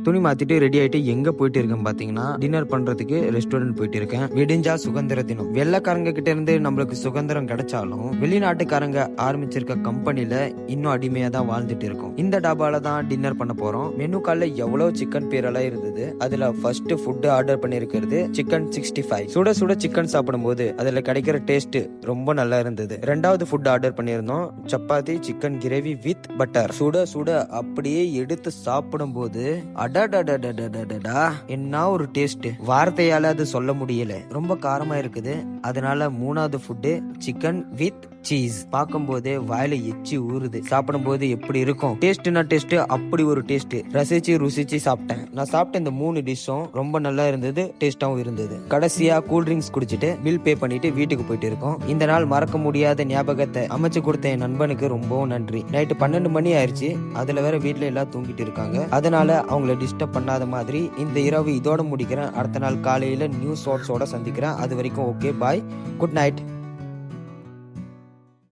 துணி மாத்திட்டு ரெடி ஆயிட்டு எங்க போயிட்டு இருக்கேன் பாத்தீங்கன்னா டின்னர் பண்றதுக்கு ரெஸ்டாரண்ட் போயிட்டு இருக்கேன். விடிஞ்சா சுதந்திர தினம். வெள்ளக்காரங்க கிட்ட இருந்து நம்மளுக்கு சுதந்திரம் கிடைச்சாலும் வெளிநாட்டுக்காரங்க ஆரம்பிச்சிருக்க கம்பெனில இன்னும் அடிமையா தான் வாழ்ந்துட்டு இருக்கோம். இந்த டாபால தான் டின்னர் பண்ண போறோம். மெனு கார்ட்ல எவ்வளவு சிக்கன் பேரெல்லாம் இருந்தது. அதுல ஃபர்ஸ்ட் ஃபுட் ஆர்டர் பண்ணிருக்கிறது சிக்கன் 65. சுட சுட சிக்கன் சாப்பிடும் போது அதுல கிடைக்கிற டேஸ்ட் ரொம்ப நல்லா இருந்தது. ரெண்டாவது ஃபுட் ஆர்டர் பண்ணிருந்தோம் chapati chicken gravy with butter. சுட சுட அப்படியே எடுத்து சாப்பிடும் போது அடடடடடடடா என்ன ஒரு டேஸ்ட், வார்த்தையால அது சொல்ல முடியல. ரொம்ப காரமா இருக்குது. அதனால மூணாவது ஃபுட்டு சிக்கன் வித் சீஸ். பார்க்கும் போதே வாயில எச்சி ஊறுது. சாப்பிடும் போது எப்படி இருக்கும்? டேஸ்ட்னா டேஸ்ட், அப்படி ஒரு டேஸ்ட். ரசிச்சு ருசிச்சு சாப்பிட்டேன். நான் சாப்பிட்ட இந்த 3 டிஷ்ஷும் ரொம்ப நல்லா இருந்தது, டேஸ்டாவும் இருந்தது. கடைசியா கூல் ட்ரிங்க்ஸ் குடிச்சிட்டு பில் பே பண்ணிட்டு வீட்டுக்கு போயிட்டு இருக்கோம். இந்த நாள் மறக்க முடியாத ஞாபகத்தை அமைச்சு கொடுத்த என் நண்பனுக்கு ரொம்பவும் நன்றி. நைட்டு 12 மணி ஆயிடுச்சு. அதுல வேற வீட்டுல எல்லாம் தூங்கிட்டு இருக்காங்க. அதனால அவங்கள டிஸ்டர்ப் பண்ணாத மாதிரி இந்த இரவு இதோட முடிக்கிறேன். அடுத்த நாள் காலையில நியூ ஷார்ட்ஸோட சந்திக்கிறேன். அது வரைக்கும் ஓகே, பாய், குட் நைட்.